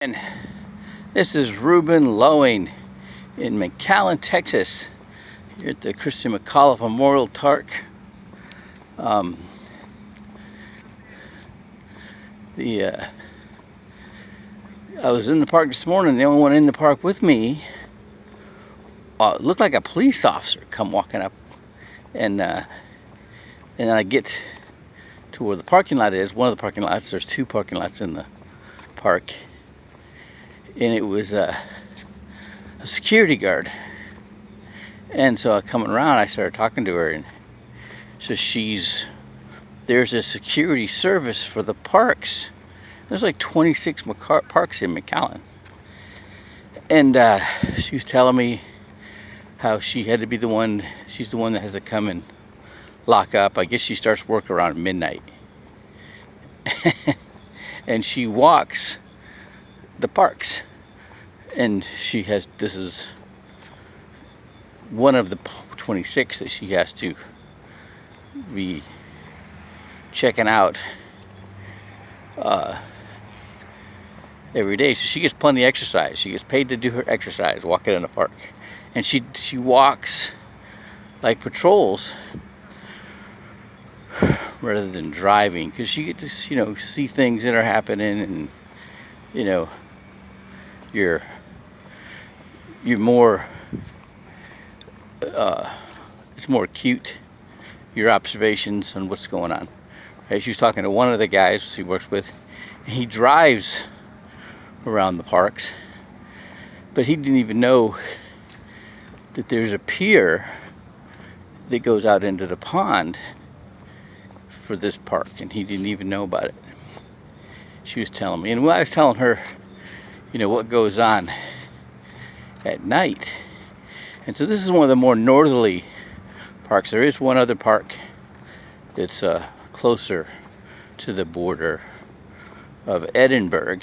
And this is Ruben Lowing in McAllen, Texas, here at the Christy McAuliffe Memorial Park. I was in the park this morning. The only one in the park with me looked like a police officer come walking up, and I get to where the parking lot is. One of the parking lots. There's two parking lots in the park. And it was a security guard. And so coming around, I started talking to her, and so there's a security service for the parks. There's like 26 parks in McAllen. And she was telling me how she had to be she's the one that has to come and lock up. I guess she starts work around midnight. And she walks the parks. And this is one of the 26 that she has to be checking out every day. So she gets plenty of exercise. She gets paid to do her exercise, walking in the park. And she walks like patrols rather than driving, because she gets to, see things that are happening, and, you're more, it's more acute, your observations on what's going on. Right? She was talking to one of the guys she works with, and he drives around the parks, but he didn't even know that there's a pier that goes out into the pond for this park, and he didn't even know about it. She was telling me, and when I was telling her, what goes on at night. And so this is one of the more northerly parks. There is one other park that's closer to the border of Edinburgh.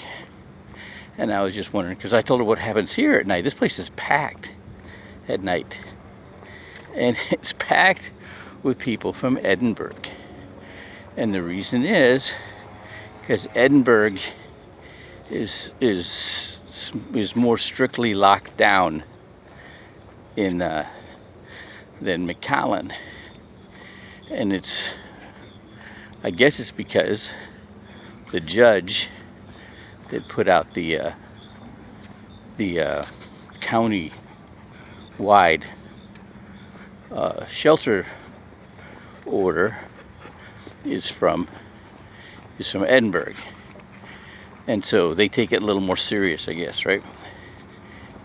And I was just wondering, because I told her what happens here at night. This place is packed at night. And it's packed with people from Edinburgh. And the reason is because Edinburgh is more strictly locked down than McAllen, and I guess it's because the judge that put out the county-wide shelter order is from Edinburgh. And so they take it a little more serious, I guess, right?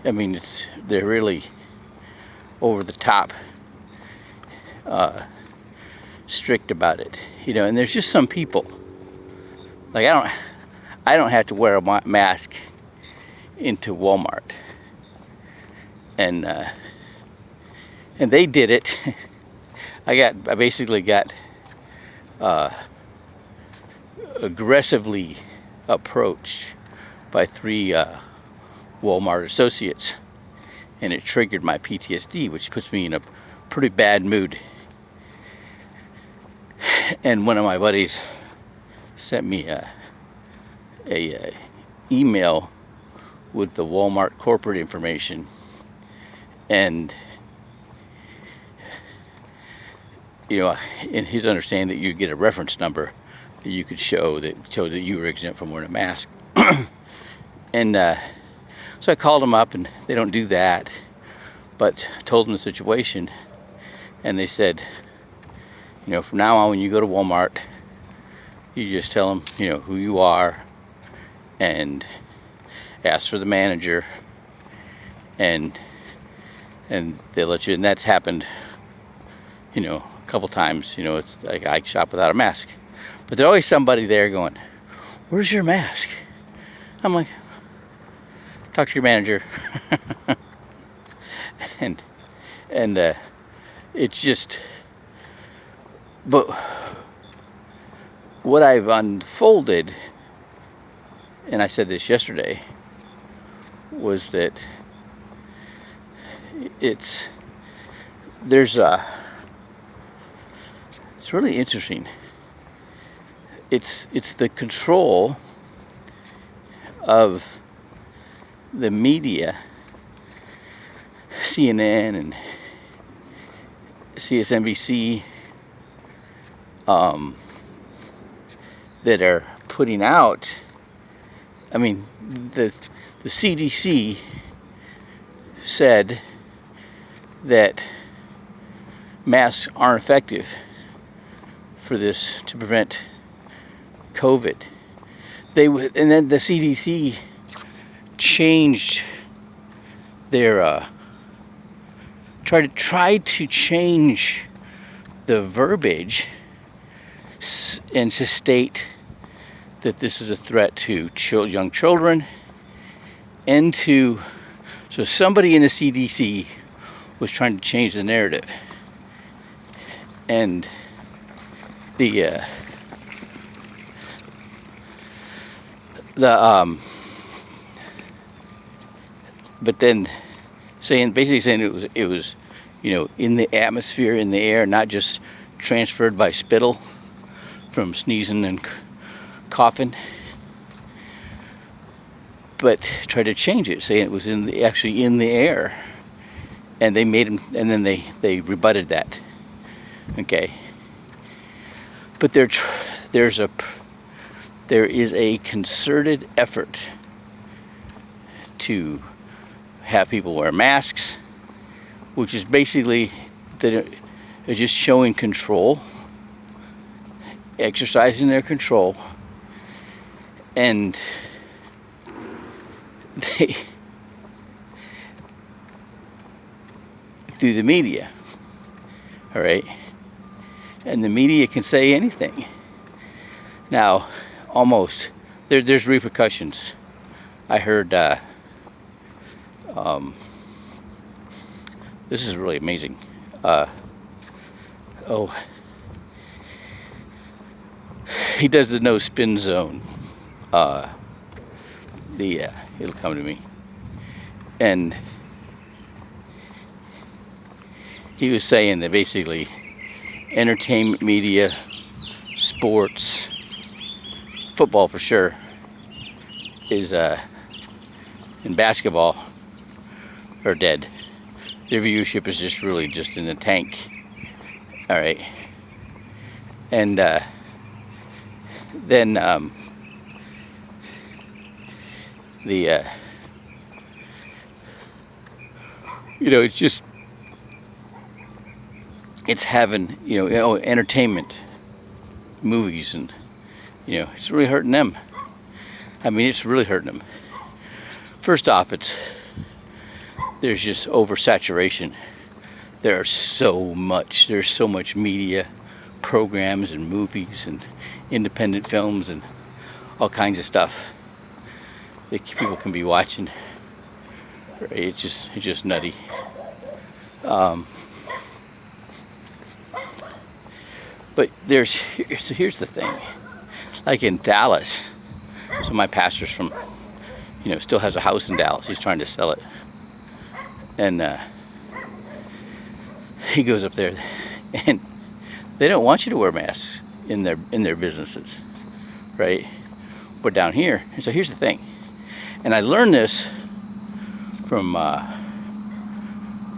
I mean, they're really over the top strict about it, and there's just some people, like I don't have to wear a mask into Walmart, and they did it. I basically got aggressively approached by 3 Walmart associates, and it triggered my PTSD, which puts me in a pretty bad mood. And one of my buddies sent me a email with the Walmart corporate information, and in his understanding, that you get a reference number that you could show that you were exempt from wearing a mask. And so I called them up, and they don't do that, but I told them the situation, and they said, from now on, when you go to Walmart, you just tell them, who you are, and ask for the manager, and they'll let you. And that's happened, a couple times. It's like I shop without a mask. But there's always somebody there going, "Where's your mask?" I'm like, "Talk to your manager." and it's just, but what I've unfolded, and I said this yesterday, was that it's really interesting. It's the control of the media, CNN and CSNBC, that are putting out, I mean, the CDC said that masks aren't effective for this, to prevent COVID. And then the CDC changed their tried to change the verbiage and to state that this is a threat to young children and to, so somebody in the CDC was trying to change the narrative. And but then basically saying it was, in the atmosphere, in the air, not just transferred by spittle from sneezing and coughing, but tried to change it, saying it was actually in the air, and they made him, and then they rebutted that. Okay, but there is a concerted effort to have people wear masks, which is basically they're just showing control, exercising their control, and they through the media, all right, and the media can say anything. Now, almost there's repercussions. I heard this is really amazing. He does the no spin zone. It'll come to me. And he was saying that basically entertainment media, sports, football for sure, is in basketball are dead. Their viewership is just really just in the tank. All right, and then it's just it's having entertainment, movies, and it's really hurting them. I mean, it's really hurting them. First off, there's just oversaturation. There's so much media programs and movies and independent films and all kinds of stuff that people can be watching. It's just nutty. But here's the thing. Like in Dallas, so my pastor's from, still has a house in Dallas. He's trying to sell it, and he goes up there, and they don't want you to wear masks in their businesses, right? But down here, so here's the thing, and I learned this from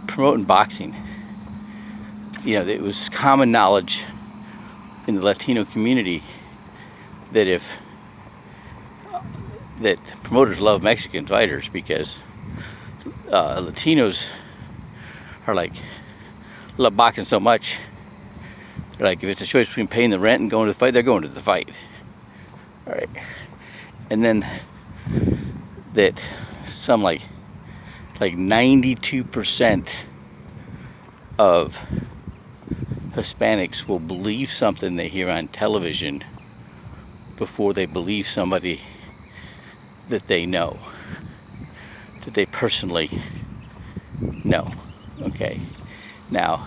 promoting boxing. It was common knowledge in the Latino community that that promoters love Mexican fighters because Latinos are love boxing so much. They're like, if it's a choice between paying the rent and going to the fight, they're going to the fight. All right, and then that some like 92% of Hispanics will believe something they hear on television before they believe somebody that they know, that they personally know. Okay, now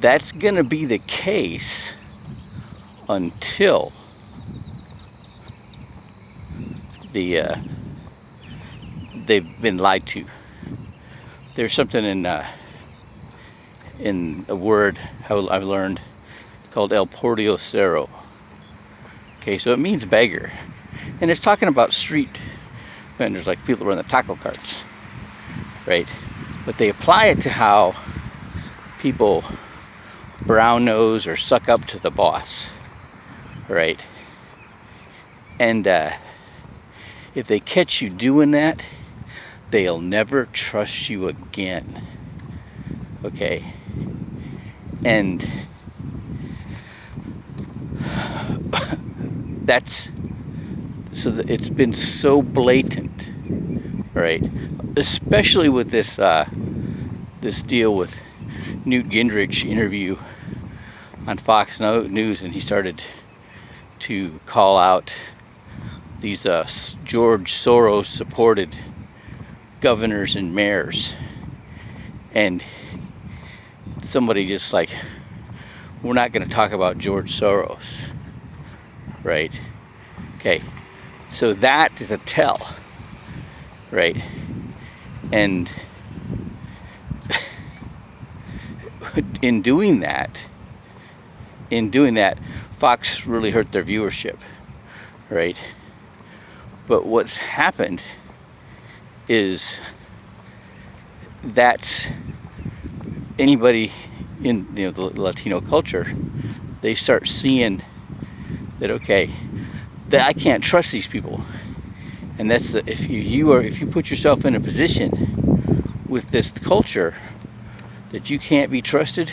that's gonna be the case until they've been lied to. There's something in a word I've learned called el pordiosero. Okay, so it means beggar, and it's talking about street vendors, like people run the taco carts, right? But they apply it to how people brown nose or suck up to the boss, right? And if they catch you doing that, they'll never trust you again. Okay? And that's so that it's been so blatant, right? Especially with this this deal with Newt Gingrich interview on Fox News, and he started to call out these George Soros supported governors and mayors, and somebody just like, we're not going to talk about George Soros, right? Okay, so that is a tell, right? And in doing that, Fox really hurt their viewership, right? But what's happened is that anybody in the Latino culture, they start seeing that, okay, that I can't trust these people, and that's the, if you put yourself in a position with this culture that you can't be trusted,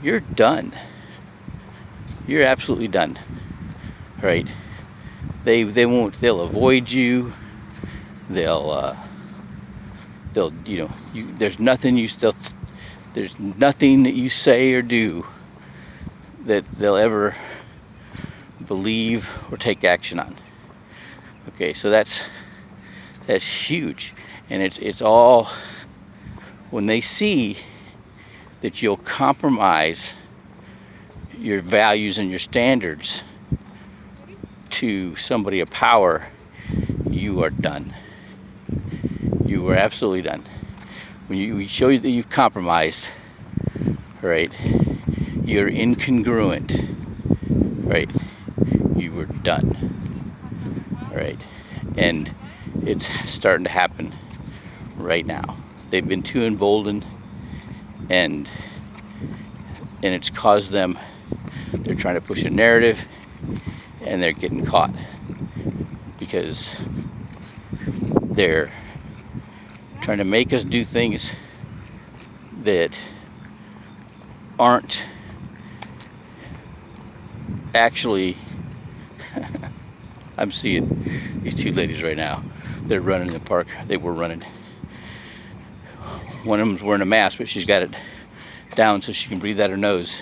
you're done. You're absolutely done, right? They'll avoid you. They'll there's nothing that you say or do that they'll ever believe or take action on. Okay, so that's huge, and it's all when they see that you'll compromise your values and your standards to somebody of power, you are done. You are absolutely done. When you show you that you've compromised, right? You're incongruent, right? You were done, right? And it's starting to happen right now. They've been too emboldened, and it's caused them. They're trying to push a narrative, and they're getting caught because they're trying to make us do things that aren't actually. I'm seeing these two ladies right now. They're running in the park. They were running. One of them's wearing a mask, but she's got it down so she can breathe out her nose,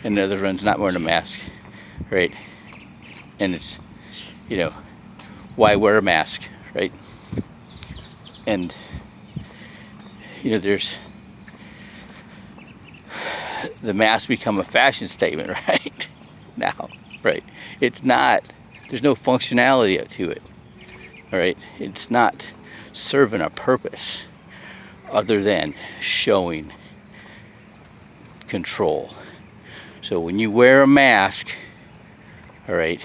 and the other one's not wearing a mask, right? And it's, why wear a mask, right? And there's the mask become a fashion statement right now, right? It's not. There's no functionality to it, all right? It's not serving a purpose other than showing control. So when you wear a mask, all right,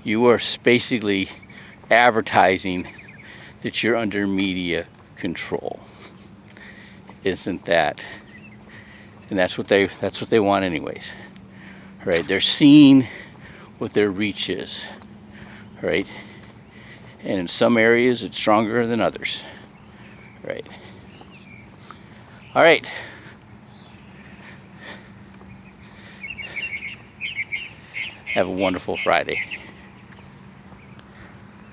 you are basically advertising that you're under media control. Isn't that? And that's what they want anyways. Right? They're seeing what their reach is. Right? And in some areas it's stronger than others. Right? All right. Have a wonderful Friday.